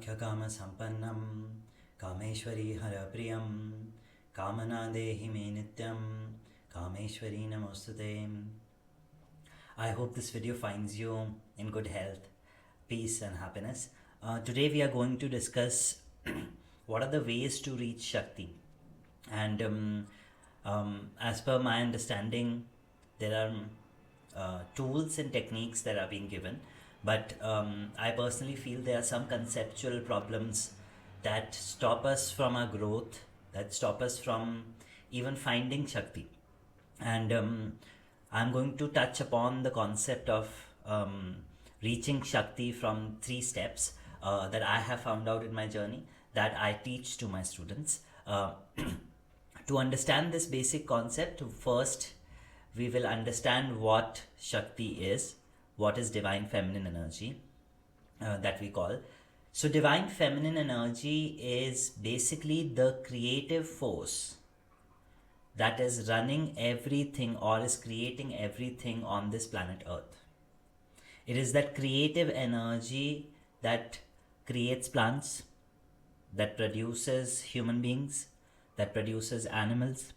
कामाख्यकामसम्पन्नं कामेश्वरी हरप्रियं कामना देहि मे नित्यं कामेश्वरी नमोस्तुते. I hope this video finds you in good health, peace and happiness. Today we are going to discuss what are the ways to reach Shakti. And as per my understanding, there are tools and techniques that are being given, but I personally feel there are some conceptual problems that stop us from our growth, that stop us from even finding Shakti. And I'm going to touch upon the concept of reaching Shakti from 3 steps that I have found out in my journey, that I teach to my students. To understand this basic concept, first we will understand what Shakti is, what is divine feminine energy that we call. So divine feminine energy is basically the creative force that is running everything or is creating everything on this planet Earth. It is that creative energy that creates plants, that produces human beings, that produces animals.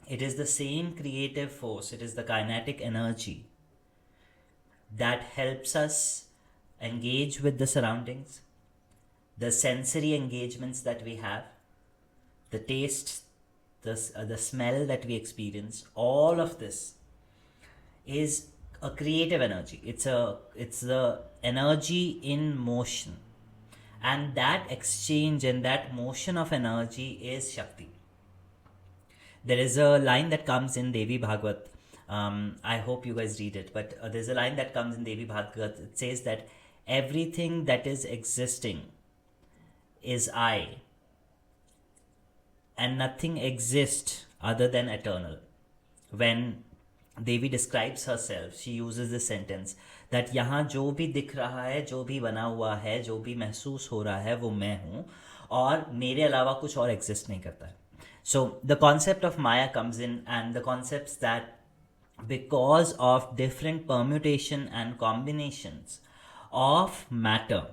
It is the same creative force, it is the kinetic energy that helps us engage with the surroundings, the sensory engagements that we have, the taste, the smell that we experience. All of this is a creative energy. It's the energy in motion, and that exchange and that motion of energy is Shakti. There is a line that comes in Devi Bhagavad. I hope you guys read it, but there's a line that comes in Devi Bhagavad. It says that everything that is existing is I, and nothing exists other than eternal. When Devi describes herself, she uses this sentence that यहाँ जो भी दिख रहा है, जो भी बना हुआ है, जो भी महसूस हो रहा है, वो मैं हूँ, और मेरे अलावा कुछ और exist नहीं करता है. So the concept of Maya comes in, and the concepts that because of different permutation and combinations of matter,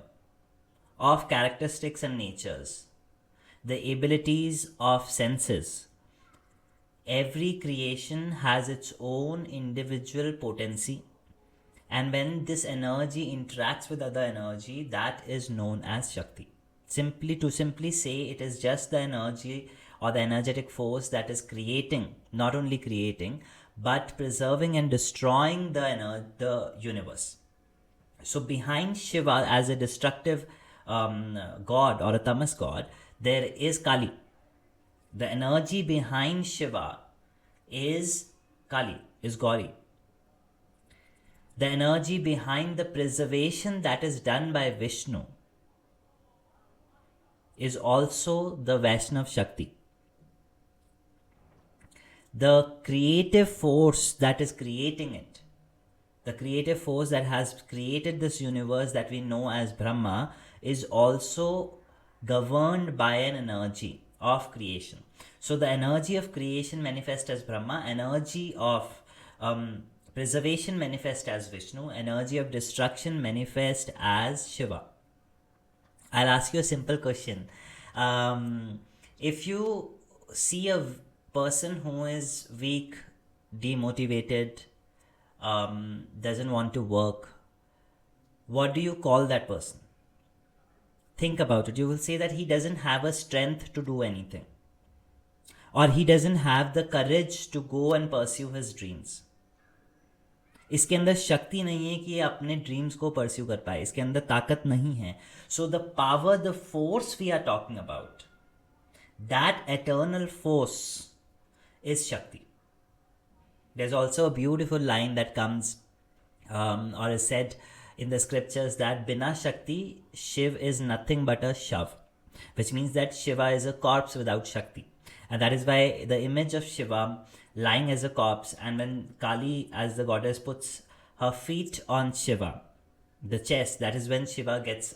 of characteristics and natures, the abilities of senses, every creation has its own individual potency, and when this energy interacts with other energy, that is known as Shakti. Simply say, it is just the energy or the energetic force that is creating, not only creating, but preserving and destroying the universe. So behind Shiva as a destructive god or a tamas god, there is Kali. The energy behind Shiva is Kali, is Gauri. The energy behind the preservation that is done by Vishnu is also the Vaishnav Shakti. The creative force that is creating it, the creative force that has created this universe that we know as Brahma, is also governed by an energy of creation. So the energy of creation manifests as Brahma, energy of preservation manifests as Vishnu, energy of destruction manifests as Shiva. I'll ask you a simple question. If you see a person who is weak, demotivated, doesn't want to work, what do you call that person? Think about it. You will say that he doesn't have a strength to do anything, or he doesn't have the courage to go and pursue his dreams. इसके अंदर शक्ति नहीं है कि ये अपने dreams को pursue कर पाए, इसके अंदर ताकत नहीं है. So the power, the force we are talking about, that eternal force is Shakti. There's also a beautiful line that comes or is said in the scriptures that Bina Shakti, Shiv is nothing but a shav, which means that Shiva is a corpse without Shakti. And that is why the image of Shiva lying as a corpse, and when Kali as the goddess puts her feet on Shiva, the chest, that is when Shiva gets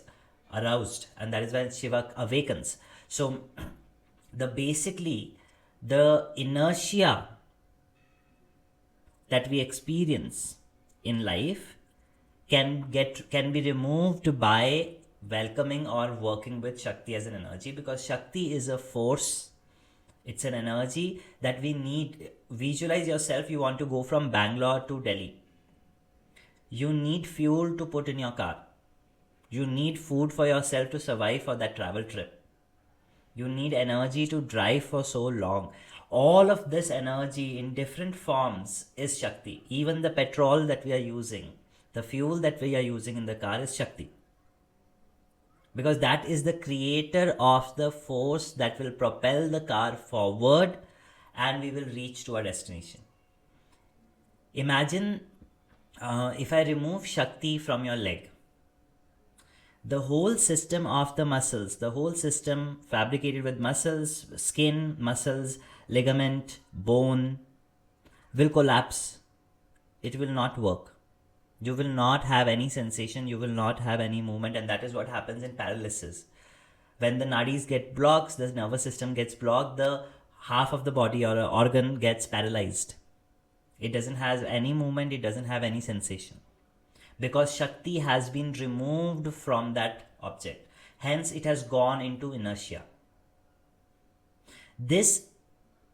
aroused, and that is when Shiva awakens. So basically the inertia that we experience in life can be removed by welcoming or working with Shakti as an energy, because Shakti is a force. It's an energy that we need. Visualize yourself, you want to go from Bangalore to Delhi. You need fuel to put in your car. You need food for yourself to survive for that travel trip. You need energy to drive for so long. All of this energy in different forms is Shakti. Even the petrol that we are using, the fuel that we are using in the car is Shakti. Because that is the creator of the force that will propel the car forward and we will reach to our destination. Imagine if I remove Shakti from your leg, the whole system of the muscles, the whole system fabricated with muscles, skin, muscles, ligament, bone, will collapse. It will not work. You will not have any sensation, you will not have any movement, and that is what happens in paralysis. When the nadis get blocked, the nervous system gets blocked, the half of the body or organ gets paralyzed. It doesn't have any movement, it doesn't have any sensation. Because Shakti has been removed from that object. Hence, it has gone into inertia. This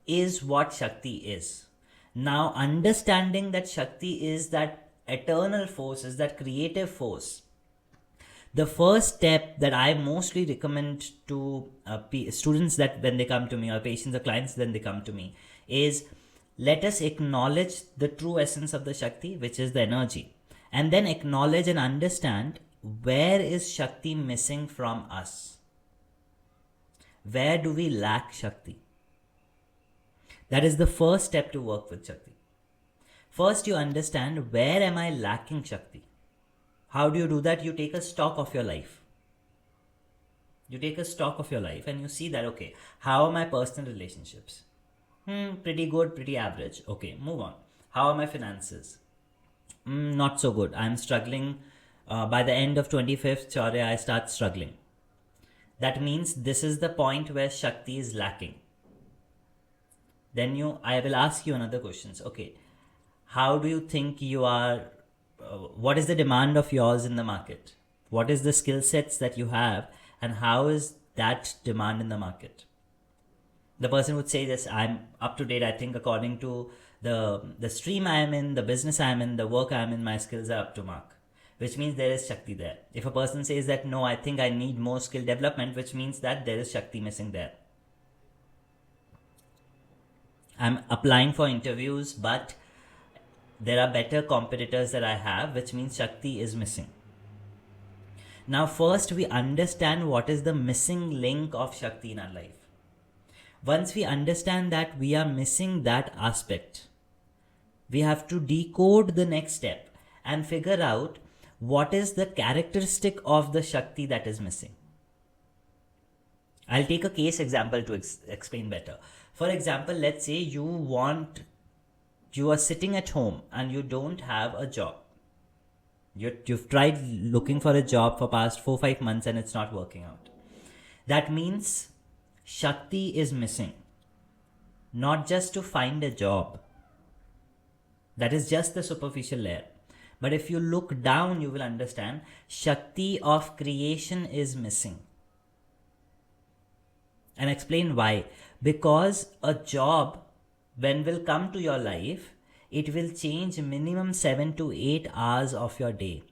is what Shakti is. Now, understanding that Shakti is that eternal force, is that creative force, the first step that I mostly recommend to students that when they come to me, or patients or clients when they come to me, is let us acknowledge the true essence of the Shakti, which is the energy, and then acknowledge and understand where is Shakti missing from us. Where do we lack Shakti? That is the first step to work with Shakti. First, you understand where am I lacking Shakti. How do you do that? You take a stock of your life. You take a stock of your life and you see that, okay, how are my personal relationships? Pretty good, pretty average. Okay, move on. How are my finances? Not so good. I'm struggling. By the end of 25th Chaurya, I start struggling. That means this is the point where Shakti is lacking. Then I will ask you another questions. Okay, how do you think you are? What is the demand of yours in the market? What is the skill sets that you have, and how is that demand in the market? The person would say this, I'm up to date. I think according to the stream I am in, the business I am in, the work I am in, my skills are up to mark, which means there is Shakti there. If a person says that, no, I think I need more skill development, which means that there is Shakti missing there. I'm applying for interviews, but there are better competitors that I have, which means Shakti is missing. Now, first we understand what is the missing link of Shakti in our life. Once we understand that we are missing that aspect, we have to decode the next step and figure out what is the characteristic of the Shakti that is missing. I'll take a case example to explain better. For example, let's say you are sitting at home and you don't have a job. You've tried looking for a job for past 4-5 months and it's not working out. That means Shakti is missing. Not just to find a job. That is just the superficial layer. But if you look down, you will understand Shakti of creation is missing. And explain why. Because a job, when will come to your life, it will change minimum 7 to 8 hours of your day.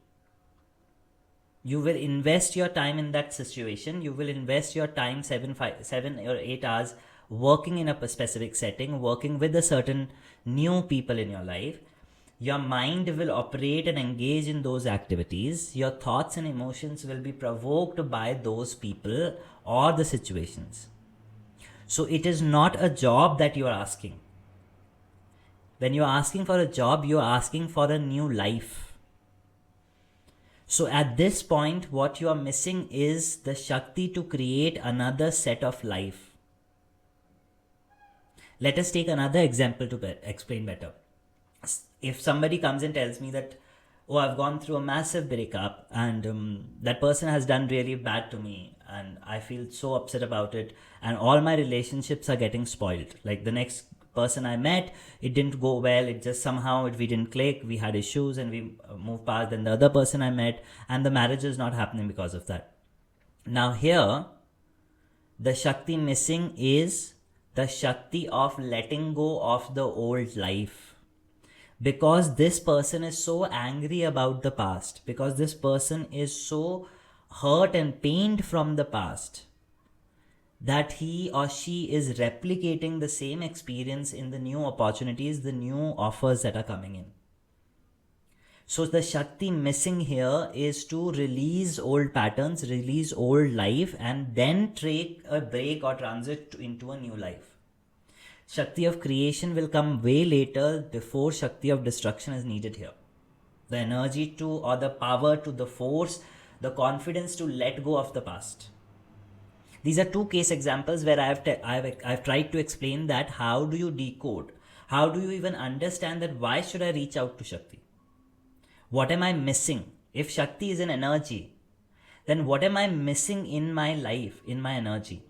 You will invest your time in that situation. You will invest your time 7 or 8 hours working in a specific setting, working with a certain new people in your life. Your mind will operate and engage in those activities. Your thoughts and emotions will be provoked by those people or the situations. So it is not a job that you are asking. When you are asking for a job, you are asking for a new life. So at this point, what you are missing is the Shakti to create another set of life. Let us take another example to explain better. If somebody comes and tells me that, oh, I've gone through a massive breakup and that person has done really bad to me and I feel so upset about it and all my relationships are getting spoiled. Like the next person I met, it didn't go well. It just somehow we didn't click. We had issues and we moved past. Then the other person I met and the marriage is not happening because of that. Now here, the Shakti missing is the Shakti of letting go of the old life. Because this person is so angry about the past, because this person is so hurt and pained from the past, that he or she is replicating the same experience in the new opportunities, the new offers that are coming in. So the Shakti missing here is to release old patterns, release old life, and then take a break or transit into a new life. Shakti of creation will come way later. Before Shakti of destruction is needed here. The energy to, or the power to, the force, the confidence to let go of the past. These are two case examples where I've tried to explain that how do you decode, how do you even understand that why should I reach out to Shakti? What am I missing? If Shakti is an energy, then what am I missing in my life, in my energy?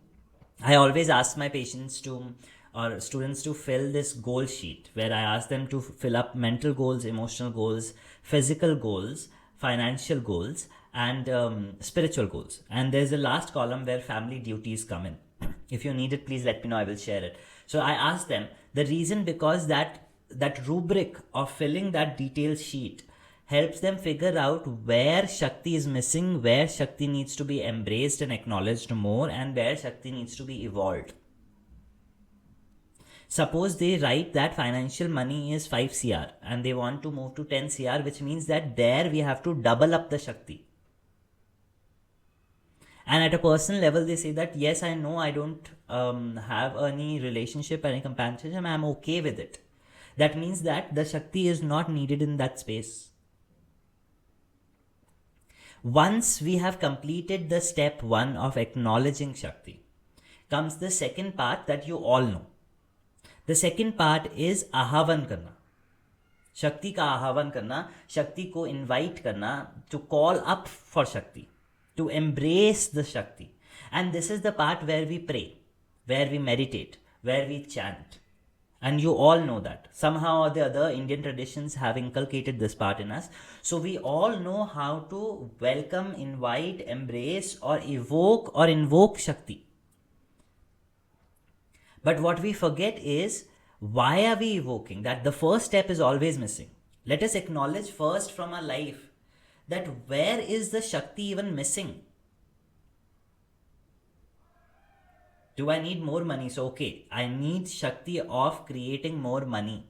I always ask my patients to, or students to fill this goal sheet where I ask them to fill up mental goals, emotional goals, physical goals, financial goals, and spiritual goals. And there's a last column where family duties come in. If you need it, please let me know, I will share it. So I ask them the reason, because that rubric of filling that detailed sheet helps them figure out where Shakti is missing, where Shakti needs to be embraced and acknowledged more, and where Shakti needs to be evolved. Suppose they write that financial money is 5 CR and they want to move to 10 CR, which means that there we have to double up the Shakti. And at a personal level, they say that, yes, I know I don't have any relationship, any companionship, and I'm okay with it. That means that the Shakti is not needed in that space. Once we have completed the step 1 of acknowledging Shakti, comes the second part that you all know. The second part is आह्वान करना. Shakti का आह्वान करना, Shakti को invite करना, to call up for Shakti, to embrace the Shakti. And this is the part where we pray, where we meditate, where we chant. And you all know that. Somehow or the other, Indian traditions have inculcated this part in us. So we all know how to welcome, invite, embrace, or evoke or invoke Shakti. But what we forget is, why are we evoking? That the first step is always missing. Let us acknowledge first from our life that where is the Shakti even missing? Do I need more money? So, okay, I need Shakti of creating more money.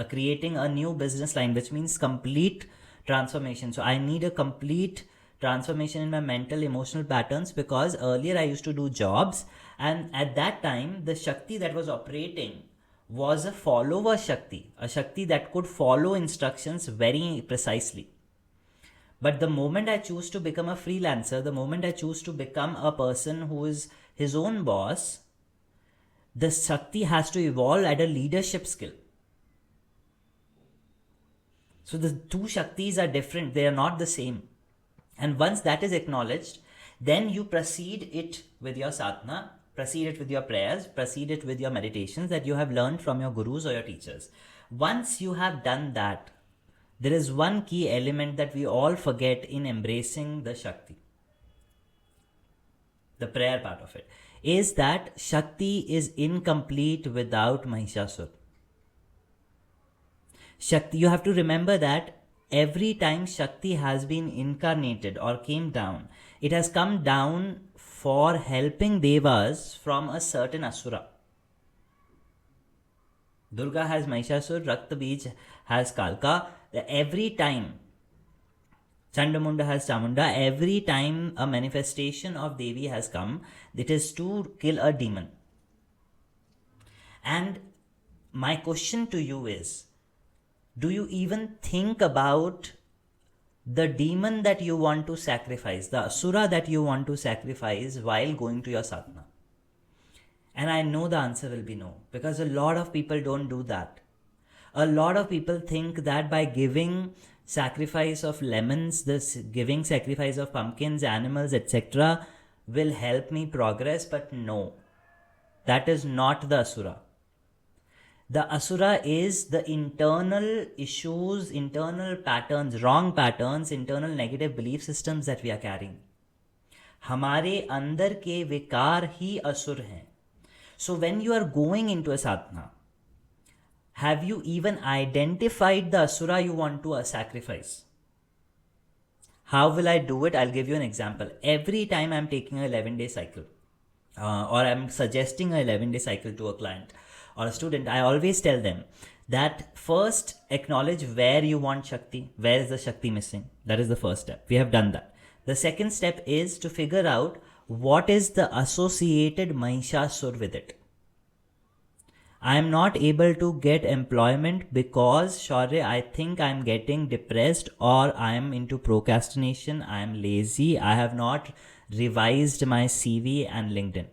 Creating a new business line, which means complete transformation. So, I need a complete transformation in my mental, emotional patterns, because earlier I used to do jobs, and at that time, the Shakti that was operating was a follower Shakti, a Shakti that could follow instructions very precisely. But the moment I choose to become a freelancer, the moment I choose to become a person who is his own boss, the Shakti has to evolve at a leadership skill. So the two Shaktis are different, they are not the same. And once that is acknowledged, then you proceed it with your sadhana, proceed it with your prayers, proceed it with your meditations that you have learned from your gurus or your teachers. Once you have done that, there is one key element that we all forget in embracing the Shakti. The prayer part of it is that Shakti is incomplete without Mahishasur. Shakti, you have to remember that every time Shakti has been incarnated or came down, it has come down for helping devas from a certain asura. Durga has Mahishasur, Rakta Bij has Kalka. Every time Chandamunda has Chamunda, every time a manifestation of Devi has come, it is to kill a demon. And my question to you is, do you even think about the demon that you want to sacrifice, the asura that you want to sacrifice while going to your sadhana? And I know the answer will be no, because a lot of people don't do that. A lot of people think that by giving sacrifice of lemons, this giving sacrifice of pumpkins, animals, etc. will help me progress, but no, that is not the asura. The asura is the internal issues, internal patterns, wrong patterns, internal negative belief systems that we are carrying. हमारे अंदर के विकार ही असुर हैं. So when you are going into a sadhana, have you even identified the asura you want to sacrifice? How will I do it? I'll give you an example. Every time I'm taking an 11-day cycle, or I'm suggesting an 11-day cycle to a client or a student, I always tell them that first acknowledge where you want Shakti, where is the Shakti missing. That is the first step. We have done that. The second step is to figure out what is the associated Mahishasur with it. I am not able to get employment because, Shaurya, I think I am getting depressed, or I am into procrastination, I am lazy, I have not revised my CV and LinkedIn.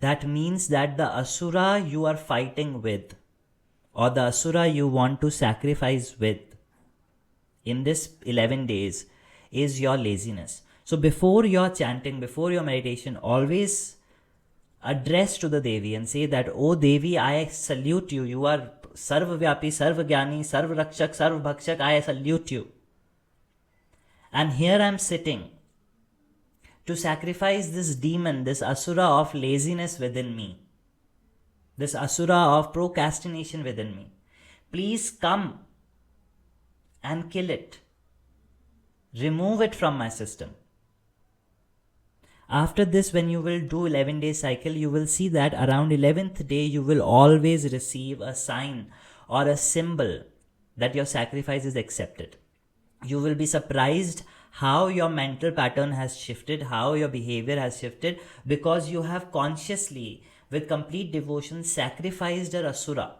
That means that the asura you are fighting with, or the asura you want to sacrifice with in this 11 days, is your laziness. So before your chanting, before your meditation, always address to the Devi and say that, "Oh Devi, I salute you. You are Sarvavyapi, Sarvagyani, Sarvarakshak, Sarvabhakshak. I salute you. And here I am sitting to sacrifice this demon, this asura of laziness within me, this asura of procrastination within me. Please come and kill it. Remove it from my system." After this, when you will do 11-day cycle, you will see that around 11th day, you will always receive a sign or a symbol that your sacrifice is accepted. You will be surprised how your mental pattern has shifted, how your behavior has shifted, because you have consciously, with complete devotion, sacrificed a asura.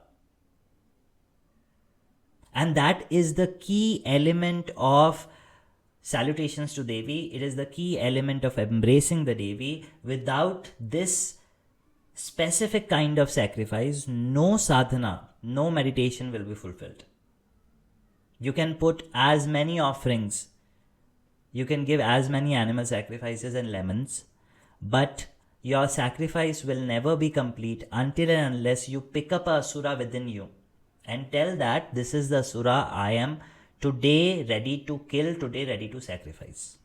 And that is the key element of salutations to Devi. It is the key element of embracing the Devi. Without this specific kind of sacrifice, no sadhana, no meditation will be fulfilled. You can put as many offerings, you can give as many animal sacrifices and lemons, but your sacrifice will never be complete until and unless you pick up a asura within you and tell that this is the asura I am today ready to kill, today ready to sacrifice.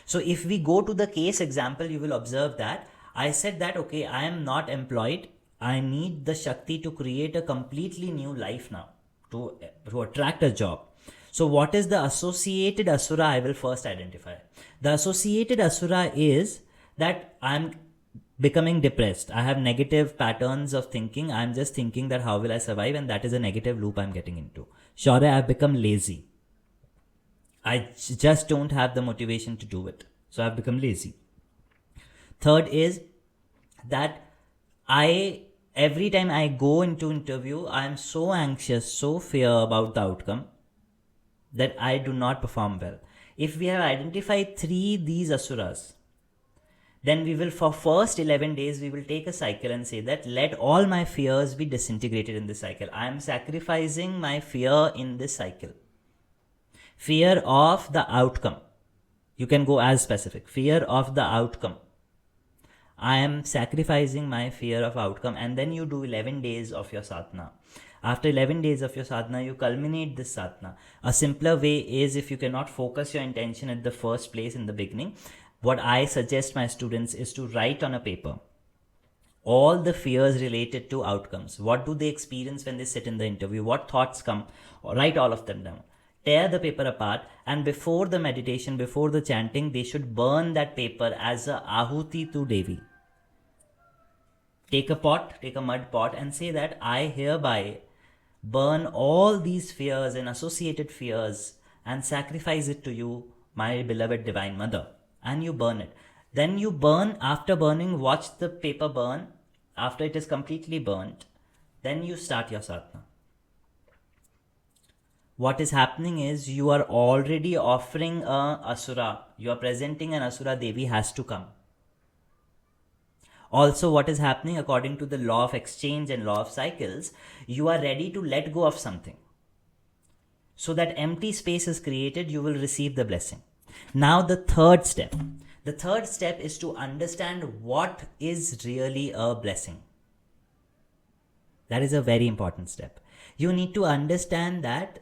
So if we go to the case example, you will observe that I said that, okay, I am not employed. I need the Shakti to create a completely new life now, to attract a job. So what is the associated asura I will first identify? The associated asura is that I am becoming depressed. I have negative patterns of thinking. I am just thinking that how will I survive, and that is a negative loop I am getting into. Sure, I have become lazy. I just don't have the motivation to do it. So I have become lazy. Third is that every time I go into interview, I am so anxious, so fear about the outcome that I do not perform well. If we have identified these asuras, then we will, for first 11 days, we will take a cycle and say that let all my fears be disintegrated in this cycle. I am sacrificing my fear in this cycle. Fear of the outcome. You can go as specific. Fear of the outcome. I am sacrificing my fear of outcome. And then you do 11 days of your sadhana. After 11 days of your sadhana, you culminate this sadhana. A simpler way is, if you cannot focus your intention at the first place in the beginning, what I suggest my students is to write on a paper all the fears related to outcomes. What do they experience when they sit in the interview? What thoughts come? Write all of them down. Tear the paper apart, and before the meditation, before the chanting, they should burn that paper as a ahuti to Devi. Take a mud pot, and say that I hereby burn all these fears and associated fears and sacrifice it to you, my beloved Divine Mother. And you burn it. Then you burn. After burning, watch the paper burn. After it is completely burnt, then you start your sadhana. What is happening is, you are already offering a asura. You are presenting an asura. Devi has to come. Also, what is happening, according to the law of exchange and law of cycles, you are ready to let go of something. So that empty space is created, you will receive the blessing. Now the third step. The third step is to understand what is really a blessing. That is a very important step. You need to understand that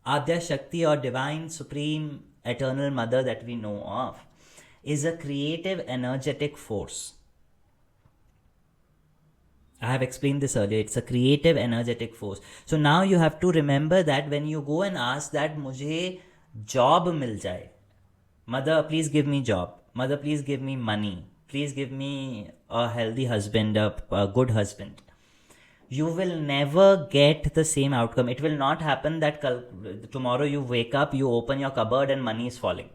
Adya Shakti, or Divine Supreme eternal mother that we know of, is a creative, energetic force. I have explained this earlier. It's a creative, energetic force. So now you have to remember that when you go and ask that मुझे job मिल जाए, mother please give me job, mother please give me money, please give me a healthy husband, a good husband, you will never get the same outcome. It will not happen that tomorrow you wake up, you open your cupboard and money is falling.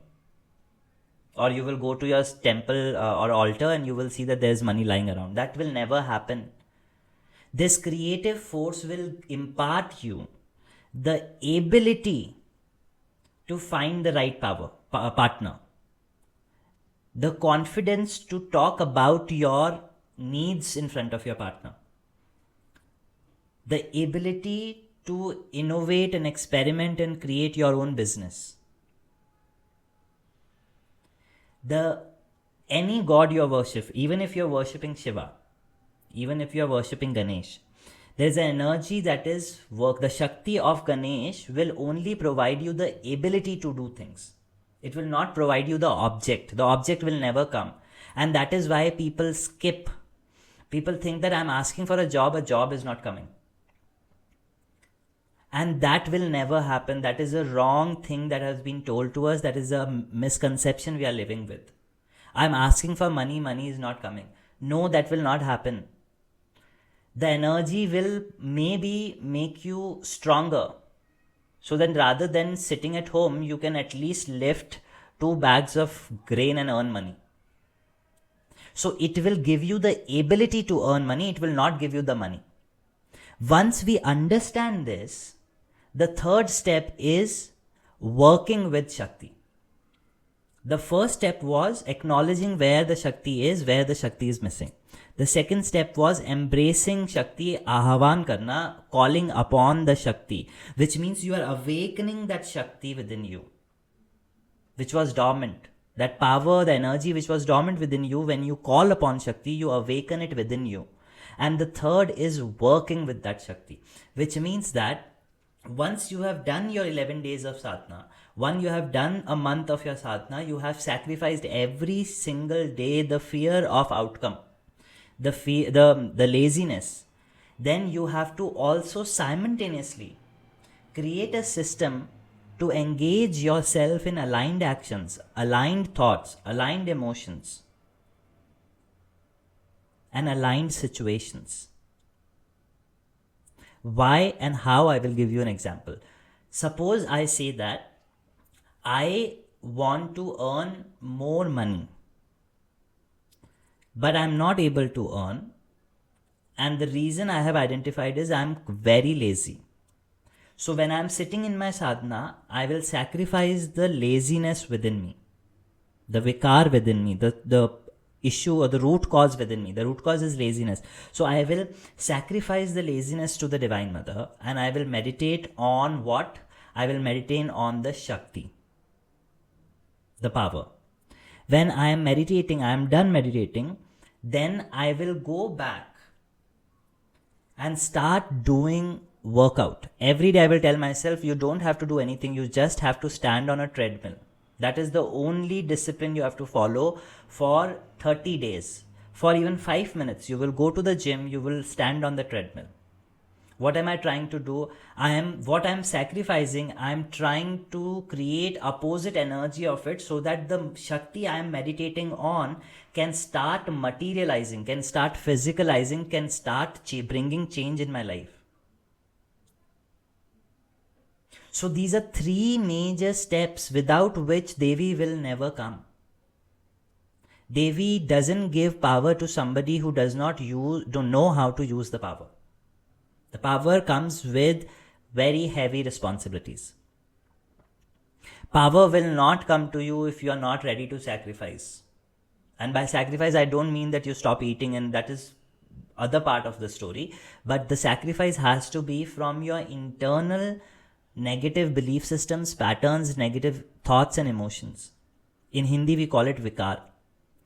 Or you will go to your temple or altar and you will see that there's money lying around. That will never happen. This creative force will impart you the ability to find the right partner, the confidence to talk about your needs in front of your partner, the ability to innovate and experiment and create your own business. Any god you worship, even if you're worshipping Shiva, even if you're worshipping Ganesh, there's an energy that is work. The Shakti of Ganesh will only provide you the ability to do things. It will not provide you the object. The object will never come. And that is why people skip. People think that I'm asking for a job is not coming. And that will never happen. That is a wrong thing that has been told to us. That is a misconception we are living with. I'm asking for money, money is not coming. No, that will not happen. The energy will maybe make you stronger. So then rather than sitting at home, you can at least lift 2 bags of grain and earn money. So it will give you the ability to earn money. It will not give you the money. Once we understand this, the third step is working with Shakti. The first step was acknowledging where the Shakti is missing. The second step was embracing Shakti, Ahvan karna, calling upon the Shakti, which means you are awakening that Shakti within you, which was dormant. That power, the energy which was dormant within you, when you call upon Shakti, you awaken it within you. And the third is working with that Shakti, which means that once you have done your 11 days of sadhana, once you have done a month of your sadhana, you have sacrificed every single day the fear of outcome, the laziness. Then you have to also simultaneously create a system to engage yourself in aligned actions, aligned thoughts, aligned emotions, and aligned situations. Why and how, I will give you an example. Suppose I say that I want to earn more money, but I'm not able to earn. And the reason I have identified is I'm very lazy. So when I'm sitting in my sadhana, I will sacrifice the laziness within me, the vikar within me, the issue or the root cause within me. The root cause is laziness. So I will sacrifice the laziness to the Divine Mother and I will meditate on what? I will meditate on the Shakti, the power. When I am meditating, I am done meditating, then I will go back and start doing workout. Every day I will tell myself, you don't have to do anything, you just have to stand on a treadmill. That is the only discipline you have to follow for 30 days. For even 5 minutes, you will go to the gym, you will stand on the treadmill. What am I trying to do? What I am sacrificing, I am trying to create opposite energy of it so that the Shakti I am meditating on can start materializing, can start physicalizing, can start bringing change in my life. So these are 3 major steps without which Devi will never come. Devi doesn't give power to somebody who don't know how to use the power. The power comes with very heavy responsibilities. Power will not come to you if you are not ready to sacrifice. And by sacrifice, I don't mean that you stop eating, and that is other part of the story. But the sacrifice has to be from your internal negative belief systems, patterns, negative thoughts and emotions. In Hindi, we call it vikar.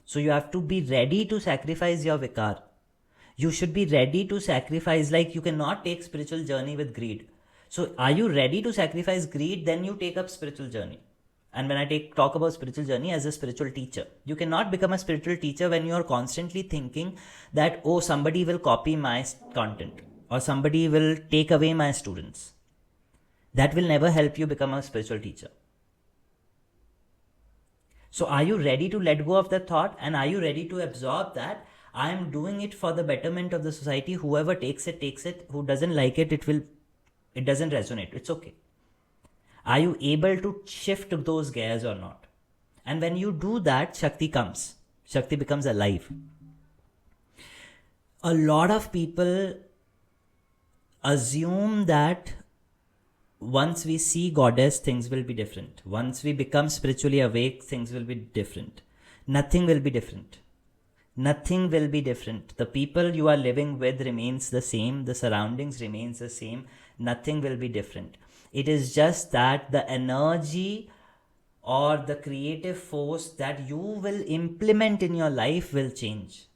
So you have to be ready to sacrifice your vikar. You should be ready to sacrifice, like you cannot take spiritual journey with greed. So are you ready to sacrifice greed? Then you take up spiritual journey. And when I talk about spiritual journey, as a spiritual teacher, you cannot become a spiritual teacher when you are constantly thinking that, oh, somebody will copy my content or somebody will take away my students. That will never help you become a spiritual teacher. So are you ready to let go of that thought, and are you ready to absorb that I am doing it for the betterment of the society? Whoever takes it. Who doesn't like it, it doesn't resonate. It's okay. Are you able to shift those gears or not? And when you do that, Shakti comes. Shakti becomes alive. A lot of people assume that once we see goddess, things will be different. Once we become spiritually awake, things will be different. Nothing will be different. Nothing will be different. The people you are living with remains the same. The surroundings remains the same. Nothing will be different. It is just that the energy or the creative force that you will implement in your life will change.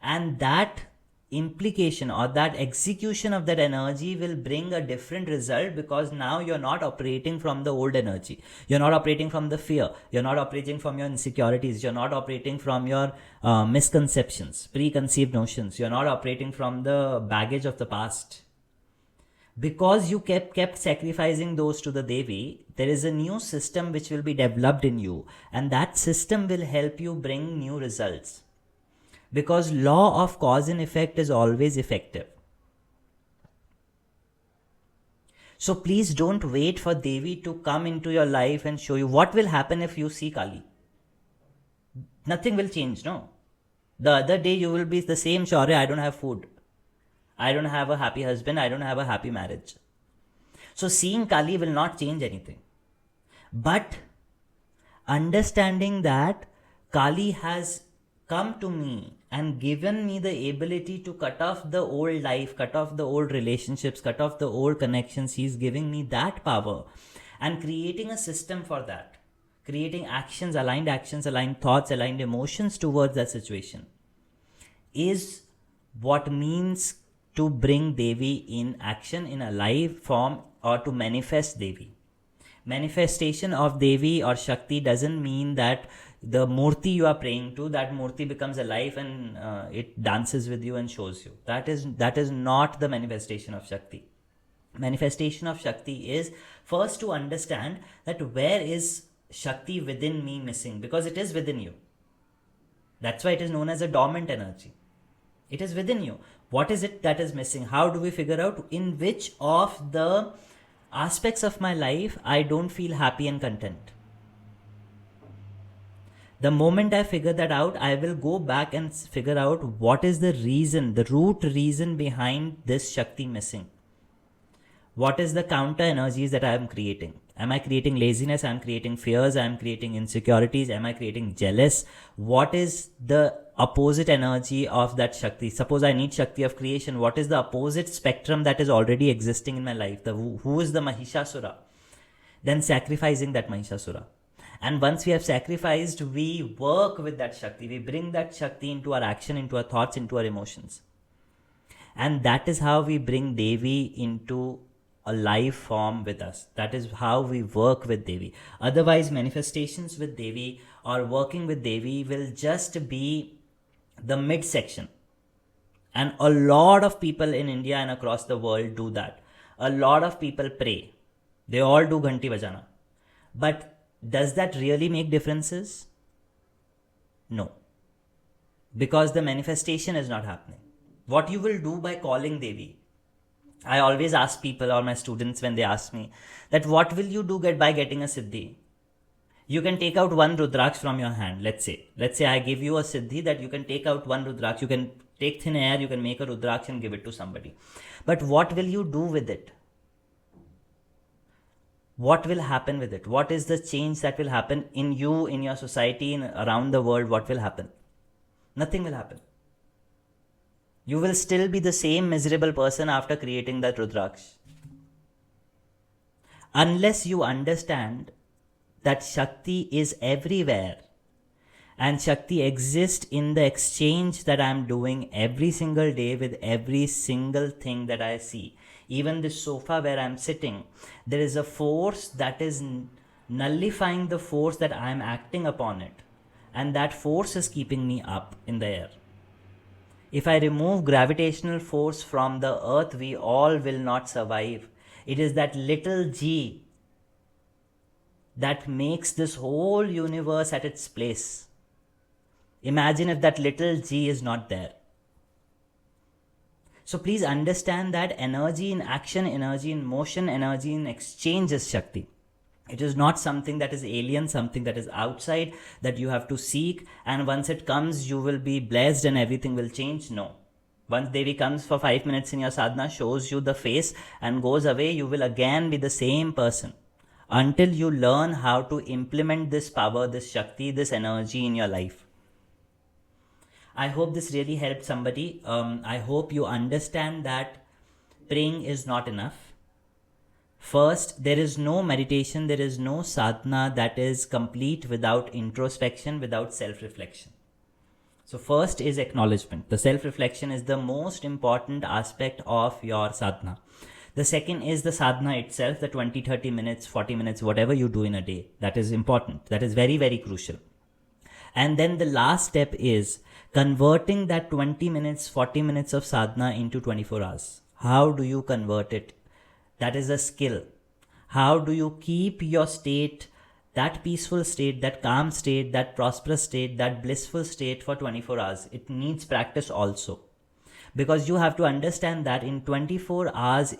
And that implication or that execution of that energy will bring a different result, because now you're not operating from the old energy. You're not operating from the fear. You're not operating from your insecurities. You're not operating from your misconceptions, preconceived notions. You're not operating from the baggage of the past. Because you kept sacrificing those to the Devi, there is a new system which will be developed in you, and that system will help you bring new results. Because law of cause and effect is always effective. So please don't wait for Devi to come into your life and show you. What will happen if you see Kali? Nothing will change, no? The other day you will be the same, Shaurya, I don't have food. I don't have a happy husband. I don't have a happy marriage. So seeing Kali will not change anything. But understanding that Kali has come to me and given me the ability to cut off the old life, cut off the old relationships, cut off the old connections. He's giving me that power and creating a system for that. Creating actions, aligned thoughts, aligned emotions towards that situation is what means to bring Devi in action in a live form, or to manifest Devi. Manifestation of Devi or Shakti doesn't mean that the Murti you are praying to, that Murti becomes alive and it dances with you and shows you. That is not the manifestation of Shakti. Manifestation of Shakti is first to understand that where is Shakti within me missing, because it is within you. That's why it is known as a dormant energy. It is within you. What is it that is missing? How do we figure out in which of the aspects of my life I don't feel happy and content? The moment I figure that out, I will go back and figure out what is the reason, the root reason behind this Shakti missing. What is the counter energies that I am creating? Am I creating laziness? Am I creating fears? Am I creating insecurities? Am I creating jealous? What is the opposite energy of that Shakti? Suppose I need Shakti of creation. What is the opposite spectrum that is already existing in my life? Who is the Mahishasura? Then sacrificing that Mahishasura. And once we have sacrificed, we work with that Shakti. We bring that Shakti into our action, into our thoughts, into our emotions. And that is how we bring Devi into a live form with us. That is how we work with Devi. Otherwise, manifestations with Devi or working with Devi will just be the midsection. And a lot of people in India and across the world do that. A lot of people pray. They all do Ghanti Bajana. But does that really make differences? No. Because the manifestation is not happening. What you will do by calling Devi, I always ask people or my students when they ask me that what will you do by getting a Siddhi? You can take out one Rudraksh from your hand. Let's say I give you a Siddhi that you can take out one Rudraksh. You can take thin air, you can make a Rudraksh and give it to somebody. But what will you do with it? What will happen with it? What is the change that will happen in you, in your society, around the world? What will happen? Nothing will happen. You will still be the same miserable person after creating that Rudraksh. Unless you understand that Shakti is everywhere and Shakti exists in the exchange that I am doing every single day with every single thing that I see. Even this sofa where I am sitting, there is a force that is nullifying the force that I am acting upon it, and that force is keeping me up in the air. If I remove gravitational force from the earth, we all will not survive. It is that little g that makes this whole universe at its place. Imagine if that little g is not there. So please understand that energy in action, energy in motion, energy in exchange is Shakti. It is not something that is alien, something that is outside, that you have to seek, and once it comes, you will be blessed and everything will change. No. Once Devi comes for 5 minutes in your sadhana, shows you the face, and goes away, you will again be the same person. Until you learn how to implement this power, this Shakti, this energy in your life. I hope this really helped somebody. I hope you understand that praying is not enough. First, there is no meditation, there is no sadhana that is complete without introspection, without self-reflection. So first is acknowledgement. The self-reflection is the most important aspect of your sadhana. The second is the sadhana itself, the 20, 30 minutes, 40 minutes, whatever you do in a day. That is important. That is very, very crucial. And then the last step is converting that 20 minutes, 40 minutes of sadhana into 24 hours. How do you convert it? That is a skill. How do you keep your state, that peaceful state, that calm state, that prosperous state, that blissful state for 24 hours? It needs practice also. Because you have to understand that in 24 hours,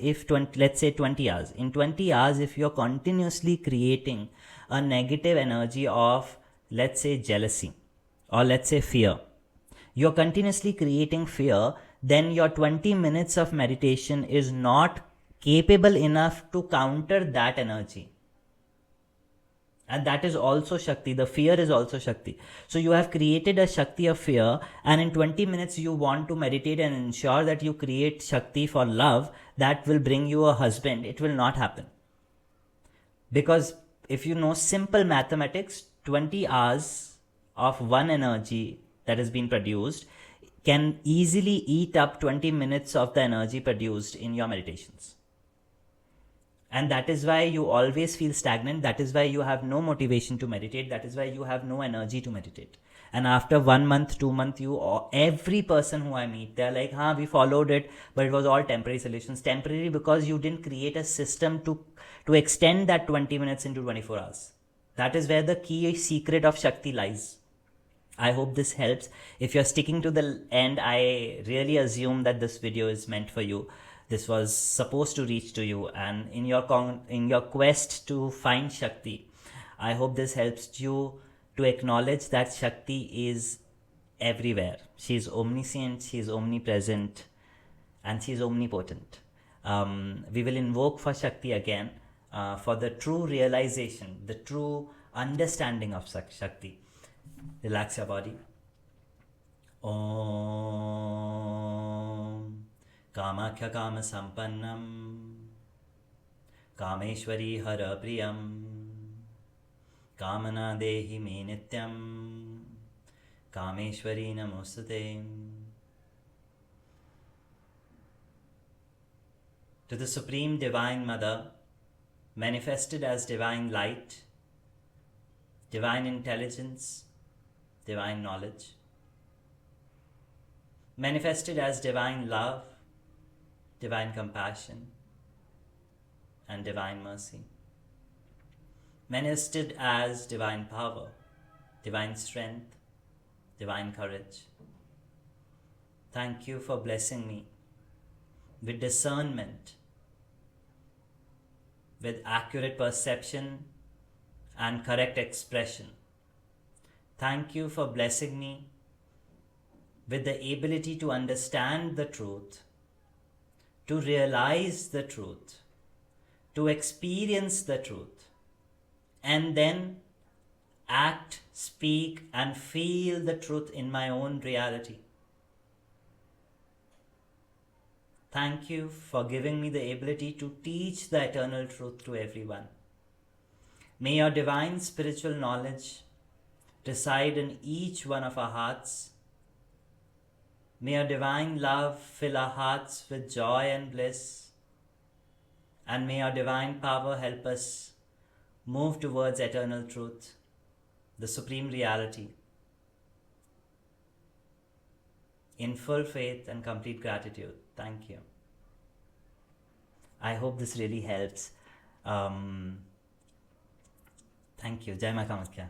let's say 20 hours, in 20 hours, if you're continuously creating a negative energy of, let's say, jealousy, or let's say fear, you're continuously creating fear, then your 20 minutes of meditation is not capable enough to counter that energy. And that is also Shakti. The fear is also Shakti. So you have created a Shakti of fear, and in 20 minutes you want to meditate and ensure that you create Shakti for love that will bring you a husband. It will not happen. Because if you know simple mathematics, 20 hours of one energy that has been produced can easily eat up 20 minutes of the energy produced in your meditations. And that is why you always feel stagnant. That is why you have no motivation to meditate. That is why you have no energy to meditate. And after 1 month, 2 months, every person who I meet, they're like, we followed it, but it was all temporary solutions. Temporary because you didn't create a system to extend that 20 minutes into 24 hours. That is where the key secret of Shakti lies. I hope this helps. If you're sticking to the end, I really assume that this video is meant for you. This was supposed to reach to you, and in your quest to find Shakti, I hope this helps you to acknowledge that Shakti is everywhere. She is omniscient, she is omnipresent, and she is omnipotent. We will invoke for Shakti again, for the true realization, the true understanding of Shakti. Relax your body. Om Kamakhya Kama Sampannam Kameshwari Hara Priyam Kamana Dehi Me Nityam Kameshwari Namostate. To the Supreme Divine Mother, manifested as divine light, divine intelligence, divine knowledge, manifested as divine love, divine compassion, and divine mercy, manifested as divine power, divine strength, divine courage. Thank you for blessing me with discernment, with accurate perception and correct expression. Thank you for blessing me with the ability to understand the truth, to realize the truth, to experience the truth, and then act, speak, and feel the truth in my own reality. Thank you for giving me the ability to teach the eternal truth to everyone. May your divine spiritual knowledge reside in each one of our hearts. May your divine love fill our hearts with joy and bliss. And may your divine power help us move towards eternal truth, the supreme reality, in full faith and complete gratitude. Thank you. I hope this really helps. Thank you. Jai Ma Kamakhya.